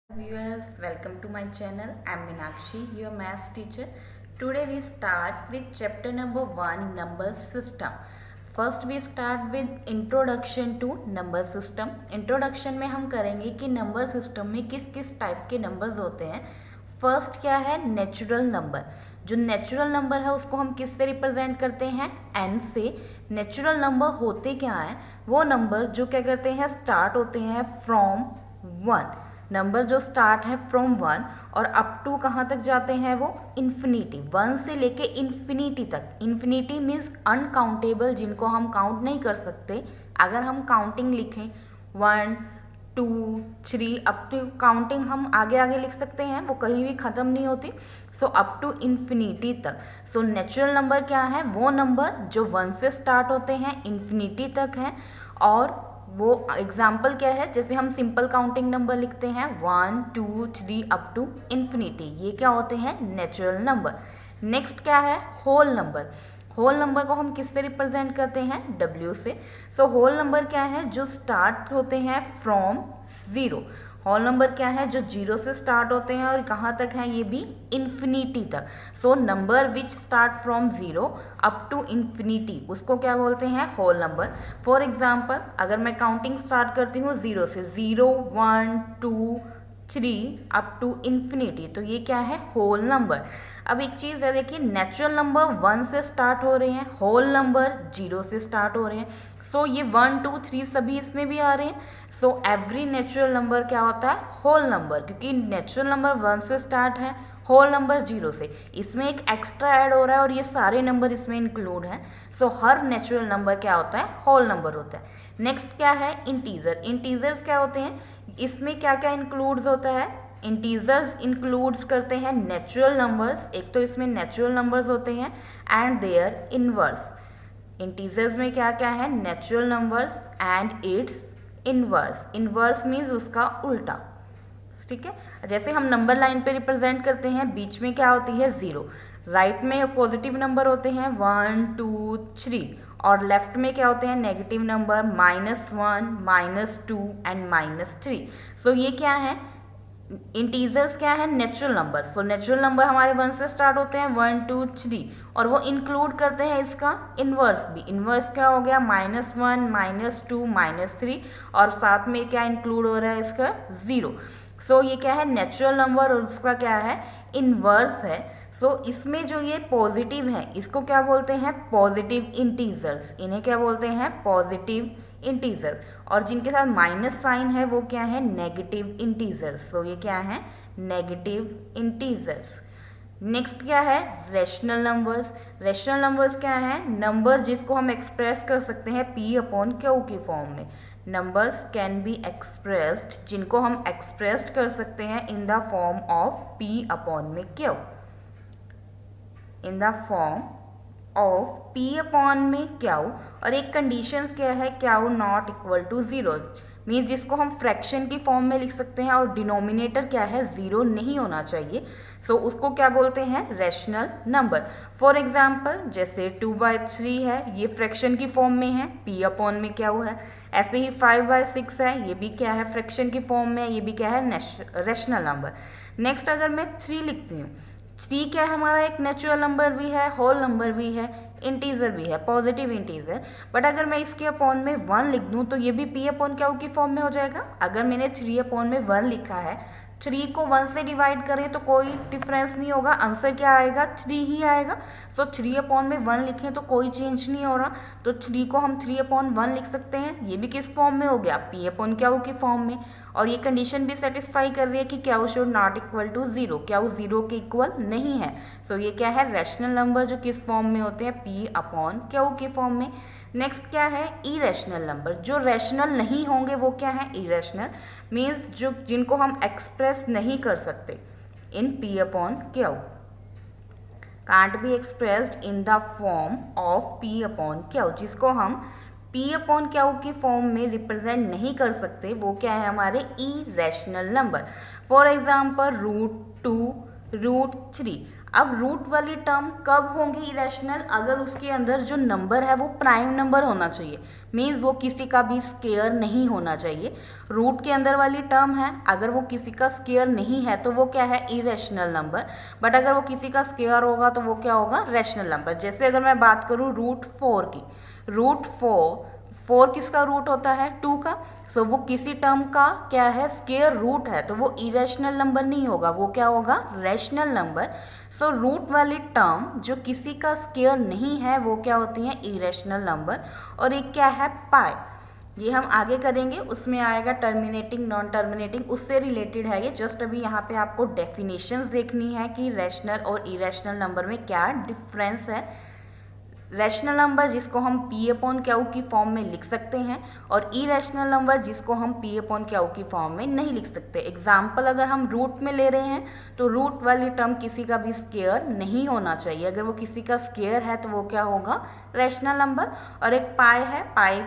Viewers, welcome to my channel. I'm Meenakshi, your maths teacher. Today we start with chapter number 1, number system. First we start with introduction to number system. Introduction में हम करेंगे कि number system में किस किस type के numbers होते हैं. फर्स्ट क्या है, नेचुरल नंबर. जो नेचुरल नंबर है उसको हम किससे रिप्रेजेंट करते हैं, n से. नेचुरल नंबर होते क्या हैं, वो नंबर जो क्या करते हैं, स्टार्ट होते हैं फ्रॉम 1. नंबर जो स्टार्ट है फ्रॉम 1 और अप टू कहाँ तक जाते हैं, वो इन्फिनिटी. 1 से लेके इन्फिनिटी तक. इन्फिनिटी मीन्स अनकाउंटेबल, जिनको हम काउंट नहीं कर सकते. अगर हम काउंटिंग लिखें 1 2 3 अप टू काउंटिंग हम आगे आगे लिख सकते हैं, वो कहीं भी ख़त्म नहीं होती. सो अप टू इन्फिनिटी तक. सो नेचुरल नंबर क्या है, वो नंबर जो 1 से स्टार्ट होते हैं इन्फिनिटी तक हैं. और वो एग्जाम्पल क्या है, जैसे हम सिंपल काउंटिंग नंबर लिखते हैं 1 2 3 अप टू इन्फिनिटी, ये क्या होते हैं, नेचुरल नंबर. नेक्स्ट क्या है, होल नंबर. होल नंबर को हम किससे रिप्रेजेंट करते हैं, W से. सो होल नंबर क्या है, जो स्टार्ट होते हैं फ्रॉम 0. होल नंबर क्या है, जो 0 से स्टार्ट होते हैं और कहाँ तक हैं, ये भी इन्फिनिटी तक. So number which start from 0 up to infinity, उसको क्या बोलते हैं, होल नंबर. फॉर एग्जाम्पल अगर मैं काउंटिंग स्टार्ट करती हूँ 0 से, 0 1 2 3 अप टू इन्फिनिटी, तो ये क्या है, होल नंबर. अब एक चीज़ है, देखिए नेचुरल नंबर 1 से स्टार्ट हो रहे हैं, होल नंबर 0 से स्टार्ट हो रहे हैं. सो ये 1 2 3 सभी इसमें भी आ रहे हैं. सो एवरी नेचुरल नंबर क्या होता है, होल नंबर, क्योंकि नेचुरल नंबर 1 से स्टार्ट है, होल नंबर 0 से. इसमें एक एक्स्ट्रा ऐड हो रहा है और ये सारे नंबर इसमें इंक्लूड हैं. सो हर नेचुरल नंबर क्या होता है, होल नंबर होता है. नेक्स्ट क्या है, इंटीजर. इंटीजर्स क्या होते हैं, इसमें क्या क्या इंक्लूड्स होता है. इंटीजर्स इंक्लूड्स करते हैं नेचुरल नंबर्स, एक तो इसमें नेचुरल नंबर्स होते हैं एंड देयर इनवर्स. इंटीजर्स में क्या क्या है, natural numbers and it's inverse. Inverse means उसका उल्टा, ठीक है. जैसे हम नंबर लाइन पे रिप्रेजेंट करते हैं, बीच में क्या होती है, 0. राइट में पॉजिटिव नंबर होते हैं 1 2 3 और लेफ्ट में क्या होते हैं, नेगेटिव नंबर -1 -2 एंड -3. सो ये क्या है, इंटीजर्स क्या है, natural number. So natural number हमारे 1 से स्टार्ट होते हैं 1 2 3 और वो इंक्लूड करते हैं इसका इन्वर्स भी. इन्वर्स क्या हो गया, -1 -2 -3 और साथ में क्या इंक्लूड हो रहा है, इसका 0. सो ये क्या है, नेचुरल नंबर और उसका क्या है, इन्वर्स है. सो इसमें जो ये पॉजिटिव है इसको क्या बोलते हैं, पॉजिटिव इंटीजर्स. इन्हें क्या बोलते हैं, पॉजिटिव इंटीजर्स. और जिनके साथ माइनस साइन है वो क्या है, नेगेटिव इंटीजर्स. सो ये क्या है, नेगेटिव इंटीजर्स. नेक्स्ट क्या है, रेशनल नंबर्स. रेशनल नंबर्स क्या है, नंबर जिसको हम एक्सप्रेस कर सकते हैं P/Q की फॉर्म में. नंबर्स कैन बी एक्सप्रेस्ड, जिनको हम एक्सप्रेस्ड कर सकते हैं in the form of P/Q, in the form of P/Q. और एक कंडीशंस क्या है, Q not equal to 0 means जिसको हम फ्रैक्शन की फॉर्म में लिख सकते हैं और डिनोमिनेटर क्या है, 0 नहीं होना चाहिए. सो उसको क्या बोलते हैं, रेशनल नंबर. फॉर एग्जाम्पल जैसे 2/3 है, ये फ्रैक्शन की फॉर्म में है, P/Q है. ऐसे ही 5/6 है, ये भी क्या है, फ्रैक्शन की फॉर्म में है, ये भी क्या है, रेशनल नंबर. नेक्स्ट अगर मैं 3 लिखती हूँ, 3 क्या है, हमारा एक नेचुरल नंबर भी है, होल नंबर भी है, इंटीजर भी है, पॉजिटिव इंटीजर. बट अगर मैं इसके अपॉन में 1 लिख दूँ तो ये भी P/Q की फॉर्म में हो जाएगा. अगर मैंने 3/1 लिखा है, 3 को 1 से डिवाइड करें तो कोई डिफरेंस नहीं होगा, आंसर क्या आएगा, 3 ही आएगा. सो 3/1 लिखें तो कोई चेंज नहीं हो रहा, तो 3 को हम 3/1 लिख सकते हैं. ये भी किस फॉर्म में हो गया, P/Q की फॉर्म में. और ये कंडीशन भी सेटिस्फाई कर रही है कि Q should not equal to 0, Q 0 के इक्वल नहीं है. सो ये क्या है, रेशनल नंबर जो किस फॉर्म में होते हैं, P/Q की फॉर्म में. नेक्स्ट क्या है, इरेशनल नंबर. जो रैशनल नहीं होंगे वो क्या है, इरेशनल मीन्स जो जिनको हम एक्सप्रेस नहीं कर सकते इन P/Q, can't be expressed in the form of P/Q. जिसको हम P/Q की फॉर्म में रिप्रेजेंट नहीं कर सकते वो क्या है, हमारे इरेशनल नंबर. For example √2 √3. अब रूट वाली टर्म कब होंगी इरेशनल? अगर उसके अंदर जो नंबर है वो प्राइम नंबर होना चाहिए, मीन्स वो किसी का भी स्केयर नहीं होना चाहिए। रूट के अंदर वाली टर्म है, अगर वो किसी का स्केयर नहीं है तो वो क्या है? Irrational number. बट अगर वो किसी का स्केयर होगा तो वो क्या होगा? Rational number. जैसे अगर मैं बात करूँ रूट 4 की, रूट 4 किसका रूट होता है? 2 का। सो वो किसी टर्म का क्या है? स्केयर रूट है, तो वो इरेशनल नंबर नहीं होगा, वो क्या होगा? Rational number. सो रूट वाली टर्म जो किसी का स्केयर नहीं है वो क्या होती है? Irrational number. और एक क्या है? पाई। ये हम आगे करेंगे, उसमें आएगा टर्मिनेटिंग, नॉन टर्मिनेटिंग, उससे रिलेटेड है ये। जस्ट अभी यहाँ पे आपको डेफिनेशंस देखनी है कि रैशनल और इरेशनल नंबर में क्या डिफरेंस है। रैशनल नंबर जिसको हम पी अपॉन क्यू की फॉर्म में लिख सकते हैं, और इरेशनल नंबर जिसको हम पी अपॉन क्यू की फॉर्म में नहीं लिख सकते। एग्जाम्पल अगर हम रूट में ले रहे हैं तो रूट वाली टर्म किसी का भी स्केयर नहीं होना चाहिए। अगर वो किसी का स्केयर है तो वो क्या होगा? Rational number. और एक पाई है, पाई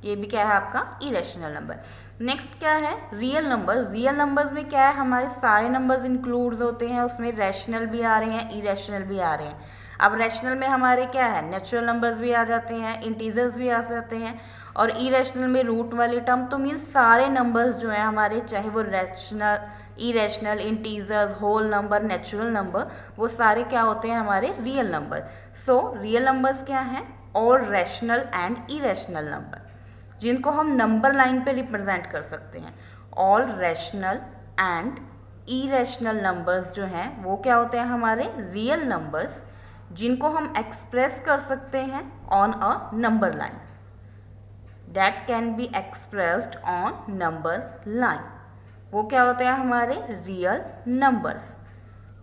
ये भी क्या है? आपका इरेशनल नंबर। नेक्स्ट क्या है? Real numbers. रियल नंबर्स में क्या है? हमारे सारे नंबर्स इंक्लूड होते हैं, उसमें रैशनल भी आ रहे हैं, इरेशनल भी आ रहे हैं। अब रैशनल में हमारे क्या है? नेचुरल नंबर्स भी आ जाते हैं, इंटीजर्स भी आ जाते हैं, और इरेशनल में रूट वाली टर्म। तो मीन्स सारे नंबर्स जो है हमारे, चाहे वो rational, irrational, integers, whole number, natural number, वो सारे क्या होते हैं? हमारे real number. So real numbers क्या हैं? और रैशनल एंड इरेशनल नंबर, जिनको हम नंबर लाइन पे रिप्रेजेंट कर सकते हैं। All rational and irrational numbers जो हैं वो क्या होते हैं? हमारे रियल नंबर्स, जिनको हम एक्सप्रेस कर सकते हैं on a number line, that can be expressed on number line. वो क्या होते हैं? हमारे रियल नंबर्स।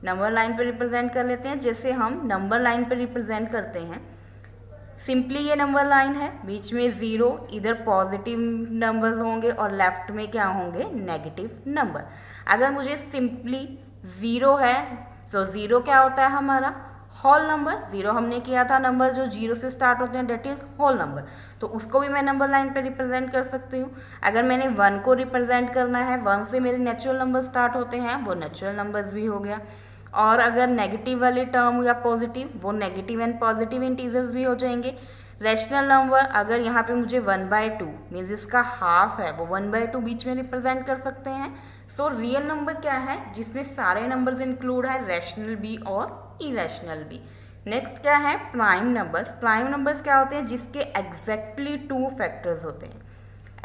नंबर लाइन पे रिप्रेजेंट कर लेते हैं। जैसे हम नंबर लाइन पे रिप्रेजेंट करते हैं, सिंपली ये नंबर लाइन है, बीच में ज़ीरो, इधर पॉजिटिव नंबर्स होंगे और लेफ्ट में क्या होंगे? Negative number. अगर मुझे सिंपली ज़ीरो है तो ज़ीरो क्या होता है? हमारा होल नंबर। ज़ीरो हमने किया था, नंबर जो जीरो से स्टार्ट होते हैं, डेट इज होल नंबर। तो उसको भी मैं नंबर लाइन पे रिप्रेजेंट कर सकती हूँ। अगर मैंने 1 को रिप्रेजेंट करना है, 1 से मेरे नेचुरल नंबर स्टार्ट होते हैं, वो नेचुरल नंबर्स भी हो गया। और अगर नेगेटिव वाली टर्म या पॉजिटिव, वो नेगेटिव एंड पॉजिटिव इंटीजर्स भी हो जाएंगे। रैशनल नंबर अगर यहाँ पे मुझे 1/2 मीन्स इसका हाफ है, वो 1/2 बीच में रिप्रेजेंट कर सकते हैं। सो रियल नंबर क्या है? जिसमें सारे नंबर्स इंक्लूड है, रैशनल भी और इरेशनल भी। नेक्स्ट क्या है? Prime numbers. प्राइम नंबर्स क्या होते हैं? जिसके एग्जैक्टली 2 फैक्टर्स होते हैं,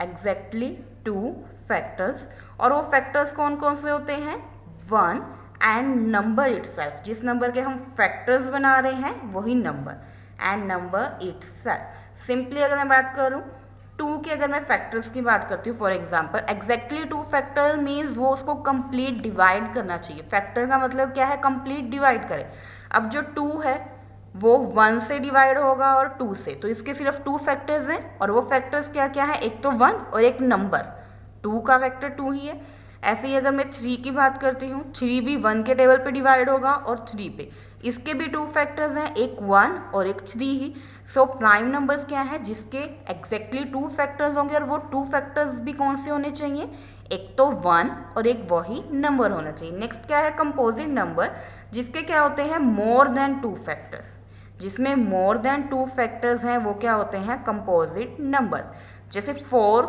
एग्जैक्टली 2 फैक्टर्स। और वो फैक्टर्स कौन कौन से होते हैं? 1 एंड नंबर इटसेल्फ, जिस नंबर के हम फैक्टर्स बना रहे हैं वही number, and number itself. Simply अगर मैं बात करूं 2 के, अगर मैं फैक्टर्स की बात करती हूँ, for example exactly 2 factor means वो उसको कंप्लीट डिवाइड करना चाहिए। फैक्टर का मतलब क्या है? कंप्लीट डिवाइड करे। अब जो 2 है वो 1 से डिवाइड होगा और 2 से, तो इसके सिर्फ 2 फैक्टर्स हैं, और वो फैक्टर्स क्या क्या है? एक तो 1 और एक नंबर। 2 का फैक्टर 2 ही है। ऐसे ही अगर मैं 3 की बात करती हूँ, 3 भी 1 के टेबल पे डिवाइड होगा और 3 पे, इसके भी 2 फैक्टर्स हैं, एक 1 और एक 3 ही। सो प्राइम नंबर्स क्या है? जिसके एग्जैक्टली 2 फैक्टर्स होंगे, और वो 2 फैक्टर्स भी कौन से होने चाहिए? एक तो 1 और एक वही नंबर होना चाहिए। नेक्स्ट क्या है? कंपोजिट नंबर, जिसके क्या होते हैं? More than 2 factors. जिसमें मोर देन 2 फैक्टर्स हैं वो क्या होते हैं? Composite numbers. जैसे 4,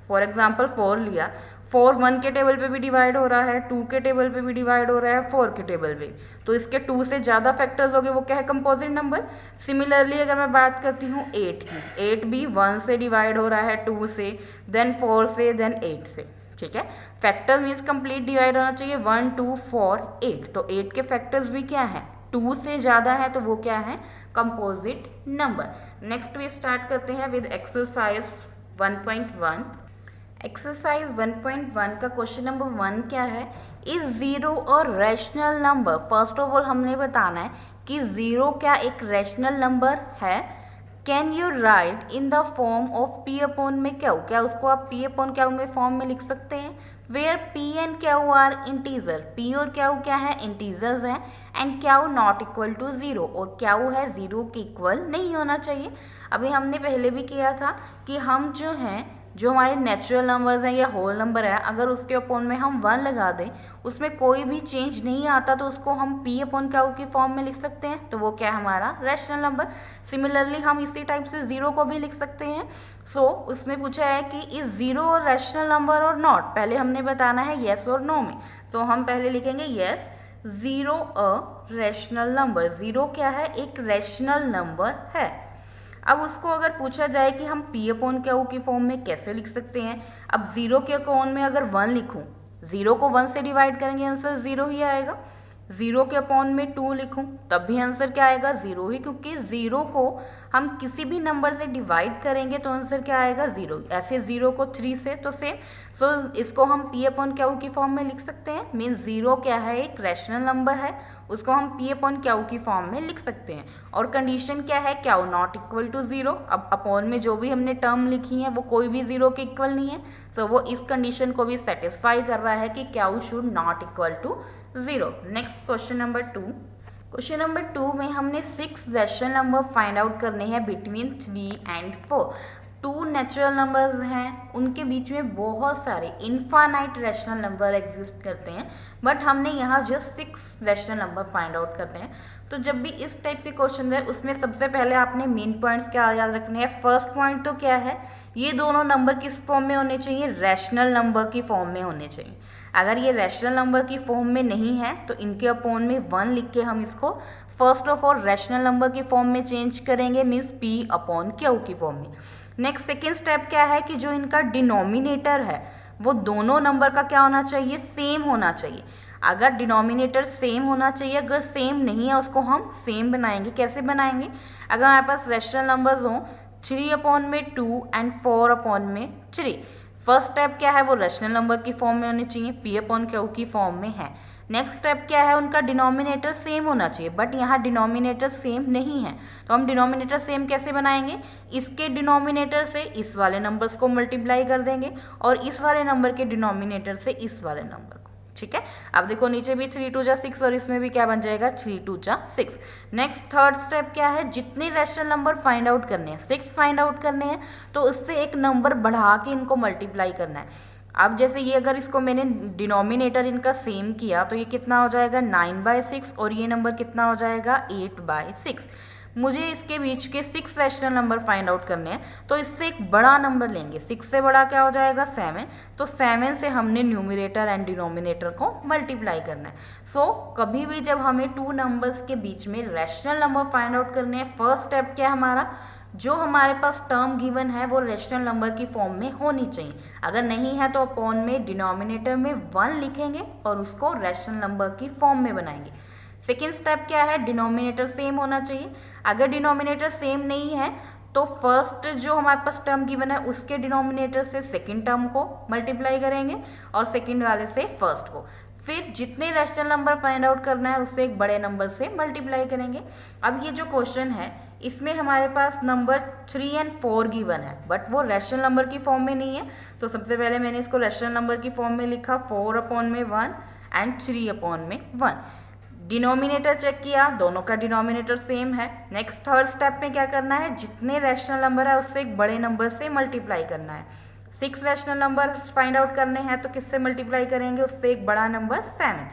फॉर एग्जाम्पल 4 लिया, 4 1 के टेबल पे भी डिवाइड हो रहा है, 2 के टेबल पे भी डिवाइड हो रहा है, 4 के टेबल पे, तो इसके 2 से ज़्यादा फैक्टर्स हो गए, वो क्या है? Composite number. सिमिलरली अगर मैं बात करती हूँ 8 की, 8 भी 1 से डिवाइड हो रहा है, 2 से, देन 4 से, देन 8 से। ठीक है, फैक्टर मीन्स कंप्लीट डिवाइड होना चाहिए, 1 2 4 8। तो 8 के फैक्टर्स भी क्या है? 2 से ज़्यादा है, तो वो क्या है? Composite number. Next we start करते हैं विद एक्सरसाइज 1.1। एक्सरसाइज 1.1 का क्वेश्चन नंबर 1 क्या है? इज ज़ीरो और rational number? First of all हमने बताना है कि ज़ीरो क्या एक रैशनल नंबर है। Can you write in the form of P upon में क्यू? क्या उसको आप पी अपॉन क्यू में फॉर्म में लिख सकते हैं? Where P and Q are integer, P और क्यू क्या है? इंटीजर्स हैं, and Q not equal to zero, और क्यू है ज़ीरो के इक्वल नहीं होना चाहिए। अभी हमने पहले भी किया था कि हम जो हैं, जो हमारे नेचुरल नंबर्स हैं या होल नंबर है, अगर उसके अपॉन में हम 1 लगा दें, उसमें कोई भी चेंज नहीं आता, तो उसको हम p अपॉन क्यू की फॉर्म में लिख सकते हैं, तो वो क्या है हमारा रैशनल नंबर। सिमिलरली हम इसी टाइप से 0 को भी लिख सकते हैं। सो उसमें पूछा है कि इज 0 रैशनल नंबर और नॉट, पहले हमने बताना है येस और नो में। तो हम पहले लिखेंगे येस, 0 अ रैशनल नंबर, 0 क्या है, एक रैशनल नंबर है। अब उसको अगर पूछा जाए कि हम p अपॉन क्यू की फॉर्म में कैसे लिख सकते हैं, अब 0 के अपॉन में अगर 1 लिखूं, 0 को 1 से डिवाइड करेंगे आंसर 0 ही आएगा। 0 के अपॉन में 2 लिखूं तब भी आंसर क्या आएगा, 0 ही, क्योंकि 0 को हम किसी भी नंबर से डिवाइड करेंगे तो आंसर क्या आएगा, 0। ऐसे 0 को 3 से तो सेम। सो इसको हम p अपॉन क्यू की फॉर्म में लिख सकते हैं। मीन्स 0 क्या है, एक रैशनल नंबर है, उसको हम p अपॉन क्यू की फॉर्म में लिख सकते हैं। और कंडीशन क्या है, क्यू नॉट इक्वल टू 0। अब अपॉन में जो भी हमने टर्म लिखी है वो कोई भी 0 के इक्वल नहीं है, तो वो इस कंडीशन को भी सेटिस्फाई कर रहा है कि Q should not equal to 0। Next question number 2। Question number 2 में हमने 6 रैशनल नंबर फाइंड आउट करने हैं बिटवीन 3 एंड 4। 2 नेचुरल नंबर्स हैं, उनके बीच में बहुत सारे इनफाइनाइट रैशनल नंबर एग्जिस्ट करते हैं, बट हमने यहाँ just 6 rational number find out करने हैं। तो जब भी इस टाइप के क्वेश्चन है, उसमें सबसे पहले आपने मेन पॉइंट्स क्या याद रखने हैं। फर्स्ट पॉइंट तो क्या है, ये दोनों नंबर किस फॉर्म में होने चाहिए, रैशनल नंबर की फॉर्म में होने चाहिए। अगर ये रैशनल नंबर की फॉर्म में नहीं है तो इनके अपॉन में 1 लिख के हम इसको first of all rational number की फॉर्म में चेंज करेंगे, मीन्स p अपॉन क्यू की फॉर्म में। नेक्स्ट सेकेंड स्टेप क्या है कि जो इनका डिनोमिनेटर है वो दोनों नंबर का क्या होना चाहिए, सेम होना चाहिए। अगर डिनोमिनेटर सेम होना चाहिए, अगर सेम नहीं है उसको हम सेम बनाएंगे। कैसे बनाएंगे, अगर हमारे पास रैशनल नंबर्स हों 3 अपॉन में 2 एंड 4 अपॉन में 3, फर्स्ट स्टेप क्या है, वो रैशनल नंबर की फॉर्म में होनी चाहिए, p अपॉन क्यू की फॉर्म में है। नेक्स्ट स्टेप क्या है, उनका डिनोमिनेटर सेम होना चाहिए, बट यहाँ डिनोमिनेटर सेम नहीं है, तो हम डिनोमिनेटर सेम कैसे बनाएंगे, इसके डिनोमिनेटर से इस वाले नंबर्स को मल्टीप्लाई कर देंगे और इस वाले नंबर के डिनोमिनेटर से इस वाले नंबर को। ठीक है, अब देखो नीचे भी 3 2 जा 6 और इसमें भी क्या बन जाएगा, 3 2 जा 6। नेक्स्ट थर्ड स्टेप क्या है, जितने रैशनल नंबर फाइंड आउट करने हैं, 6 फाइंड आउट करने हैं, तो उससे एक नंबर बढ़ा के इनको मल्टीप्लाई करना है। अब जैसे ये अगर इसको मैंने डिनोमिनेटर इनका सेम किया तो ये कितना हो जाएगा 9/6 और ये नंबर कितना हो जाएगा 8/6। मुझे इसके बीच के 6 रैशनल नंबर फाइंड आउट करने हैं, तो इससे एक बड़ा नंबर लेंगे। 6 से बड़ा क्या हो जाएगा 7, तो 7 से हमने न्यूमरेटर एंड डिनोमिनेटर को मल्टीप्लाई करना है। सो कभी भी जब हमें 2 नंबर्स के बीच में रैशनल नंबर फाइंड आउट करने हैं, फर्स्ट स्टेप क्या है हमारा, जो हमारे पास टर्म गिवन है वो रैशनल नंबर की फॉर्म में होनी चाहिए। अगर नहीं है तो अपॉन में डिनोमिनेटर में 1 लिखेंगे और उसको रैशनल नंबर की फॉर्म में बनाएंगे। सेकेंड स्टेप क्या है, डिनोमिनेटर सेम होना चाहिए। अगर डिनोमिनेटर सेम नहीं है तो फर्स्ट जो हमारे पास टर्म गिवन है उसके डिनोमिनेटर से सेकेंड टर्म को मल्टीप्लाई करेंगे और सेकेंड वाले से फर्स्ट को। फिर जितने रैशनल नंबर फाइंड आउट करना है उससे एक बड़े नंबर से मल्टीप्लाई करेंगे। अब ये जो क्वेश्चन है इसमें हमारे पास नंबर 3 एंड 4 गिवन है, बट वो रैशनल नंबर की फॉर्म में नहीं है। तो सबसे पहले मैंने इसको रैशनल नंबर की फॉर्म में लिखा, 4 अपॉन में 1 एंड 3 अपॉन में 1। डिनोमिनेटर चेक किया, दोनों का डिनोमिनेटर सेम है। नेक्स्ट थर्ड स्टेप में क्या करना है, जितने रैशनल नंबर है उससे एक बड़े नंबर से मल्टीप्लाई करना है। 6 रैशनल नंबर फाइंड आउट करने हैं तो किससे मल्टीप्लाई करेंगे, उससे एक बड़ा नंबर 7।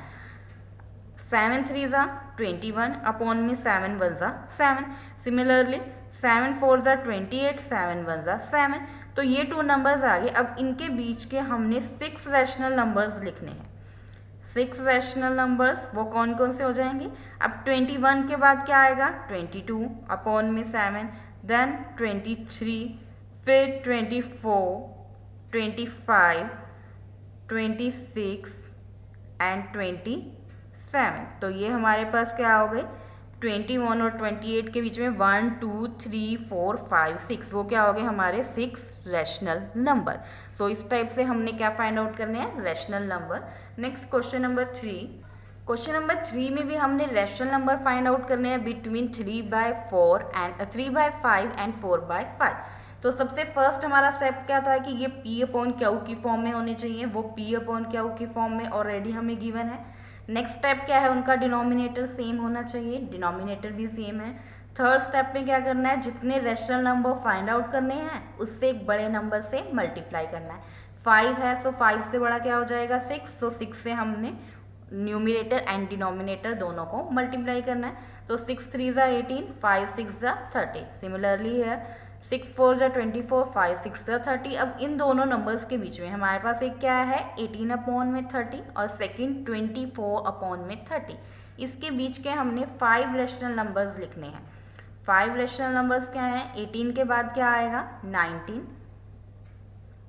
7 3 जा 21 अपॉन में 7 1 जा 7। सिमिलरली 7 4 जा 28, 7 1 जा 7। तो ये 2 नंबर्स आ गए। अब इनके बीच के हमने 6 रैशनल नंबर्स लिखने हैं। 6 रैशनल नंबर्स वो कौन कौन से हो जाएंगे, अब 21 के बाद क्या आएगा 22 अपॉन में 7, देन 23, फिर 24, 25, 26 एंड 27। तो ये हमारे पास क्या हो गए, 21 और 28 के बीच में 1 2 3 4 5 6, वो क्या हो गए हमारे 6 रैशनल नंबर। सो इस टाइप से हमने क्या फाइंड आउट करने हैं, rational number. Next question number 3। Question number 3 में भी हमने रैशनल नंबर फाइंड आउट करने हैं बिटवीन 3/5 एंड 4/5। तो सबसे फर्स्ट हमारा स्टेप क्या था कि ये p अपॉन क्यू की फॉर्म में होने चाहिए, वो p अपॉन क्यू की फॉर्म में ऑलरेडी हमें गिवन है। नेक्स्ट स्टेप क्या है, उनका डिनोमिनेटर सेम होना चाहिए, डिनोमिनेटर भी सेम है। थर्ड स्टेप में क्या करना है, जितने रैशनल नंबर फाइंड आउट करने हैं उससे एक बड़े नंबर से मल्टीप्लाई करना है। 5 है, सो 5 से बड़ा क्या हो जाएगा 6, सो 6 से हमने न्यूमिनेटर एंड डिनोमिनेटर दोनों को मल्टीप्लाई करना है। तो 6 3 ज़ा 18, 5 6 ज़ा 30। सिमिलरली है 6 4 ज़ा 24, 5 6 ज़ा 30। अब इन दोनों नंबर्स के बीच में हमारे पास एक क्या है 18 अपॉन में 30 और सेकंड 24 अपॉन में 30। इसके बीच के हमने 5 रैशनल नंबर्स लिखने हैं। 5 रैशनल नंबर्स क्या हैं, 18 के बाद क्या आएगा 19,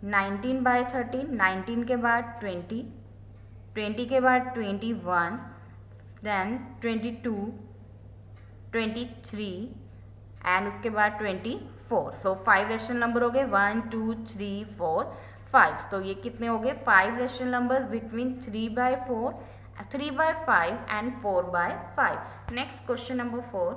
19 बाय 30, 19 के बाद 20, 20 के बाद 21, देन 22, 23 एंड उसके बाद 24। सो 5 रैशनल नंबर हो गए 1 2 3 4 5। तो ये कितने हो गए 5 rational numbers between 3 by 4, 3 by 5 and 4 by 5। Next question number 4।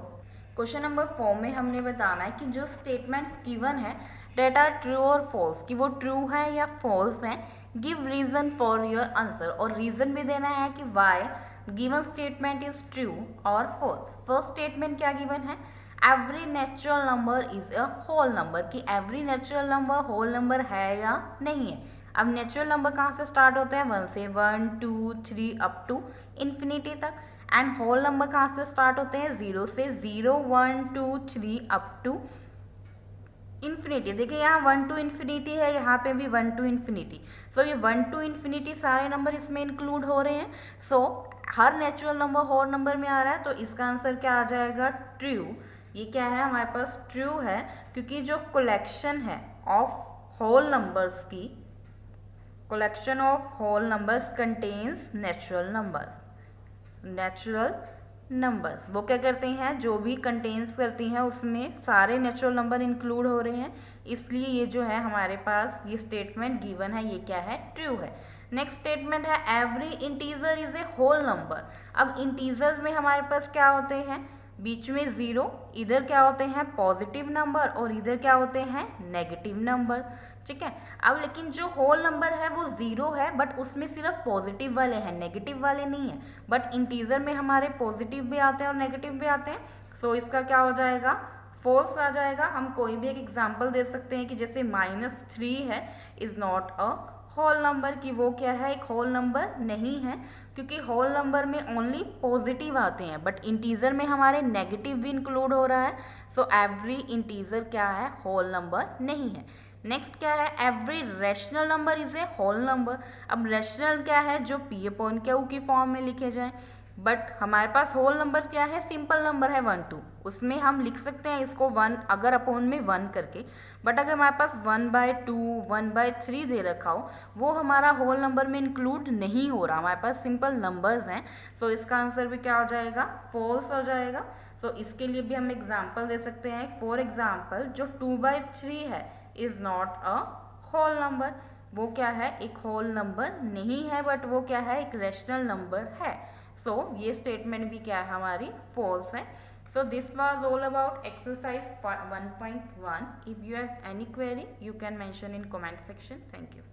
Question number 4 में हमने बताना है कि जो स्टेटमेंट्स गिवन है डेट आर ट्रू और फॉल्स, कि वो ट्रू है या फॉल्स है। Give reason for your answer, और रीजन भी देना है कि why given statement is true और फॉल्स। फर्स्ट स्टेटमेंट क्या गिवन है, every natural number is a whole number, कि every natural number whole number है या नहीं है। अब नेचुरल नंबर कहाँ से स्टार्ट होते हैं 1 से, 1 2 3 अप टू इन्फिनिटी तक। एंड होल नंबर कहाँ से स्टार्ट होते हैं 0 से, 0 1 2 3 अप टू इन्फिनिटी। देखिए यहाँ 1 टू इन्फिनिटी है, यहाँ पे भी 1 टू इन्फिनिटी। सो ये 1 टू इन्फिनिटी सारे नंबर इसमें इंक्लूड हो रहे हैं। सो हर नेचुरल नंबर होल नंबर में आ रहा है, तो इसका आंसर क्या आ जाएगा ट्रू। ये क्या है हमारे पास ट्रू है, क्योंकि जो कलेक्शन है ऑफ होल नंबर्स की, collection of whole numbers contains natural numbers. Natural numbers वो क्या करते हैं, जो भी कंटेन्स करती हैं उसमें सारे नेचुरल नंबर इंक्लूड हो रहे हैं, इसलिए ये जो है हमारे पास ये स्टेटमेंट गिवन है, ये क्या है ट्रू है। नेक्स्ट स्टेटमेंट है every integer is a whole number. अब इंटीजर्स में हमारे पास क्या होते हैं, बीच में 0, इधर क्या होते हैं पॉजिटिव नंबर और इधर क्या होते हैं नेगेटिव नंबर, ठीक है। अब लेकिन जो होल नंबर है वो 0 है, बट उसमें सिर्फ पॉजिटिव वाले हैं, नेगेटिव वाले नहीं है। बट इंटीजर में हमारे पॉजिटिव भी आते हैं और नेगेटिव भी आते हैं। सो इसका क्या हो जाएगा फॉल्स आ जाएगा। हम कोई भी एक एग्जाम्पल दे सकते हैं कि जैसे -3 है is not a whole number, की वो क्या है एक होल नंबर नहीं है, क्योंकि होल नंबर में ओनली पॉजिटिव आते हैं, बट इंटीजर में हमारे नेगेटिव भी इंक्लूड हो रहा है। सो एवरी इंटीजर क्या है होल नंबर नहीं है। नेक्स्ट क्या है every rational number is a whole number. अब रैशनल क्या है, जो P अपॉन Q की फॉर्म में लिखे जाए, बट हमारे पास होल नंबर क्या है सिंपल नंबर है 1 2, उसमें हम लिख सकते हैं इसको 1 अगर अपॉन में 1 करके। बट अगर हमारे पास 1/2 1/3 दे रखा हो, वो हमारा होल नंबर में इंक्लूड नहीं हो रहा, हमारे पास सिंपल नंबर्स हैं। सो इसका आंसर भी क्या हो जाएगा फॉल्स हो जाएगा। सो इसके लिए भी हम एग्जाम्पल दे सकते हैं। फॉर एग्जाम्पल जो 2/3 है is not a whole number, वो क्या है एक होल नंबर नहीं है, बट वो क्या है एक रैशनल नंबर है। सो ये स्टेटमेंट भी क्या है हमारी फॉल्स है। So this was all about exercise 1.1. If you have any query, you can mention in comment section. Thank you.